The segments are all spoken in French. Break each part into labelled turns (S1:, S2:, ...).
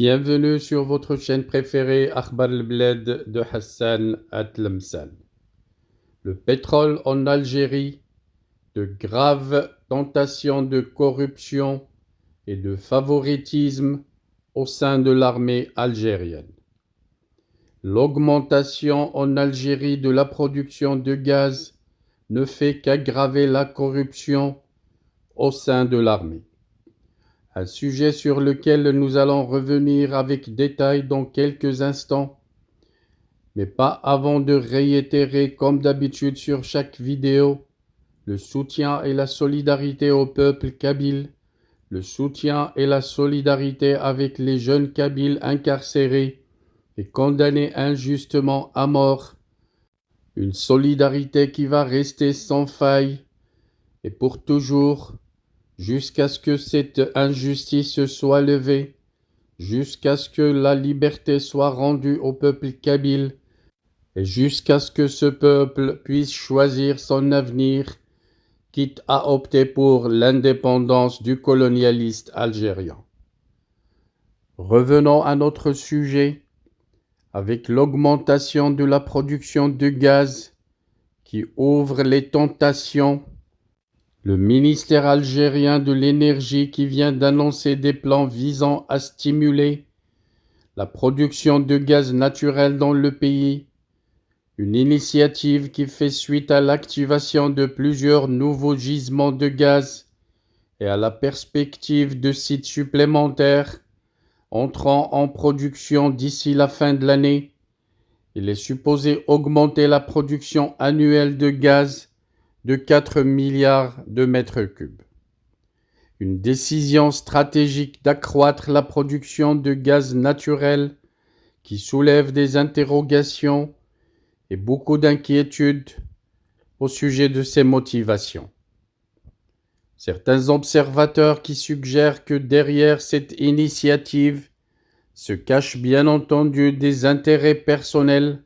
S1: Bienvenue sur votre chaîne préférée Akhbar al-Bled de Hassan Atlemsan. Le pétrole en Algérie, de graves tentations de corruption et de favoritisme au sein de l'armée algérienne. L'augmentation en Algérie de la production de gaz ne fait qu'aggraver la corruption au sein de l'armée. Un sujet sur lequel nous allons revenir avec détail dans quelques instants, mais pas avant de réitérer comme d'habitude sur chaque vidéo le soutien et la solidarité au peuple kabyle, le soutien et la solidarité avec les jeunes kabyles incarcérés et condamnés injustement à mort, une solidarité qui va rester sans faille et pour toujours, jusqu'à ce que cette injustice soit levée, jusqu'à ce que la liberté soit rendue au peuple kabyle, et jusqu'à ce que ce peuple puisse choisir son avenir, quitte à opter pour l'indépendance du colonialiste algérien. Revenons à notre sujet, avec l'augmentation de la production de gaz qui ouvre les tentations. Le ministère algérien de l'énergie qui vient d'annoncer des plans visant à stimuler la production de gaz naturel dans le pays, une initiative qui fait suite à l'activation de plusieurs nouveaux gisements de gaz et à la perspective de sites supplémentaires entrant en production d'ici la fin de l'année. Il est supposé augmenter la production annuelle de gaz de 4 milliards de mètres cubes. Une décision stratégique d'accroître la production de gaz naturel qui soulève des interrogations et beaucoup d'inquiétudes au sujet de ses motivations. Certains observateurs qui suggèrent que derrière cette initiative se cachent bien entendu des intérêts personnels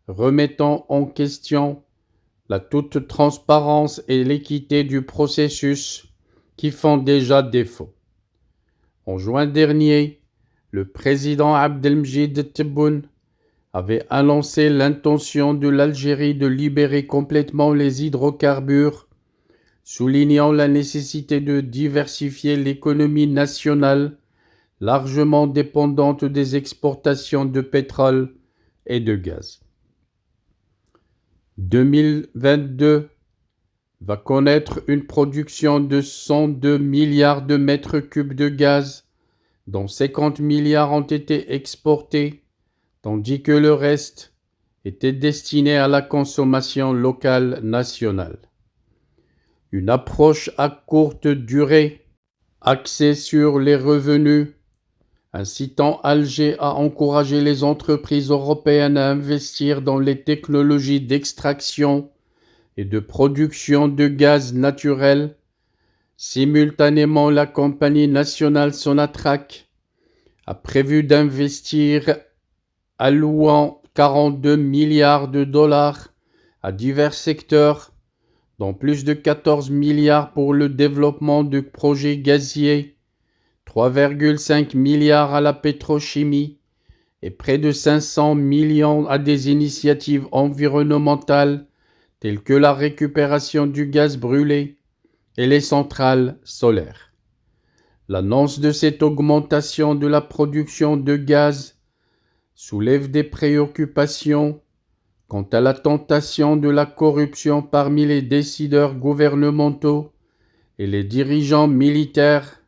S1: remettant en question la toute transparence et l'équité du processus qui font déjà défaut. En juin dernier, le président Abdelmjid Tebboune avait annoncé l'intention de l'Algérie de libérer complètement les hydrocarbures, soulignant la nécessité de diversifier l'économie nationale, largement dépendante des exportations de pétrole et de gaz. 2022 va connaître une production de 102 milliards de mètres cubes de gaz, dont 50 milliards ont été exportés, tandis que le reste était destiné à la consommation locale nationale. Une approche à courte durée, axée sur les revenus, incitant Alger à encourager les entreprises européennes à investir dans les technologies d'extraction et de production de gaz naturel. Simultanément, la compagnie nationale Sonatrach a prévu d'investir allouant 42 milliards de dollars à divers secteurs, dont plus de 14 milliards pour le développement de projets gaziers, 3,5 milliards à la pétrochimie et près de 500 millions à des initiatives environnementales telles que la récupération du gaz brûlé et les centrales solaires. L'annonce de cette augmentation de la production de gaz soulève des préoccupations quant à la tentation de la corruption parmi les décideurs gouvernementaux et les dirigeants militaires,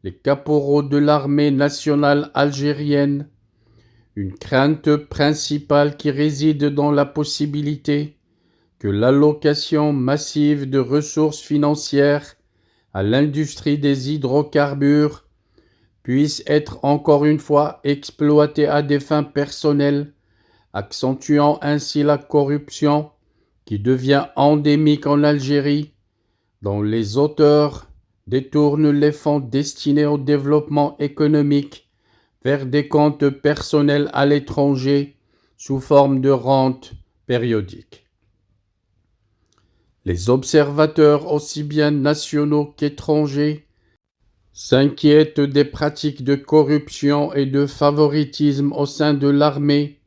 S1: les caporaux de l'armée nationale algérienne, une crainte principale qui réside dans la possibilité que l'allocation massive de ressources financières à l'industrie des hydrocarbures puisse être encore une fois exploitée à des fins personnelles, accentuant ainsi la corruption qui devient endémique en Algérie, dont les auteurs détournent les fonds destinés au développement économique vers des comptes personnels à l'étranger sous forme de rente périodique. Les observateurs aussi bien nationaux qu'étrangers s'inquiète des pratiques de corruption et de favoritisme au sein de l'armée,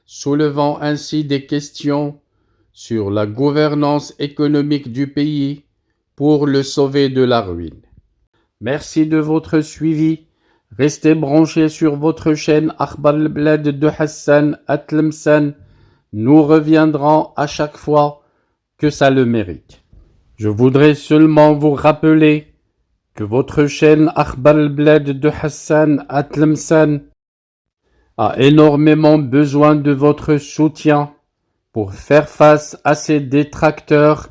S1: soulevant ainsi des questions sur la gouvernance économique du pays pour le sauver de la ruine. Merci de votre suivi. Restez branchés sur votre chaîne Akhbar al-Blad de Hassan Atlemsan. Nous reviendrons à chaque fois que ça le mérite. Je voudrais seulement vous rappeler que votre chaîne Akhbar al-Blad de Hassan Atlemsan a énormément besoin de votre soutien pour faire face à ces détracteurs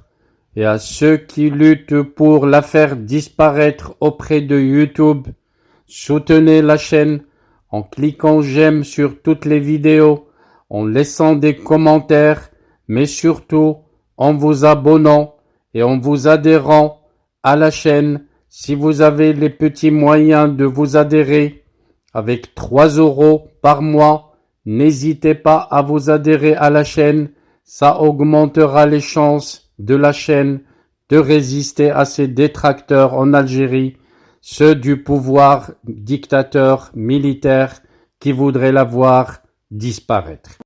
S1: et à ceux qui luttent pour la faire disparaître auprès de YouTube. Soutenez la chaîne en cliquant j'aime sur toutes les vidéos, en laissant des commentaires, mais surtout en vous abonnant et en vous adhérant à la chaîne. Si vous avez les petits moyens de vous adhérer avec 3 € par mois, n'hésitez pas à vous adhérer à la chaîne. Ça augmentera les chances de la chaîne de résister à ces détracteurs en Algérie, ceux du pouvoir dictateur militaire qui voudraient la voir disparaître.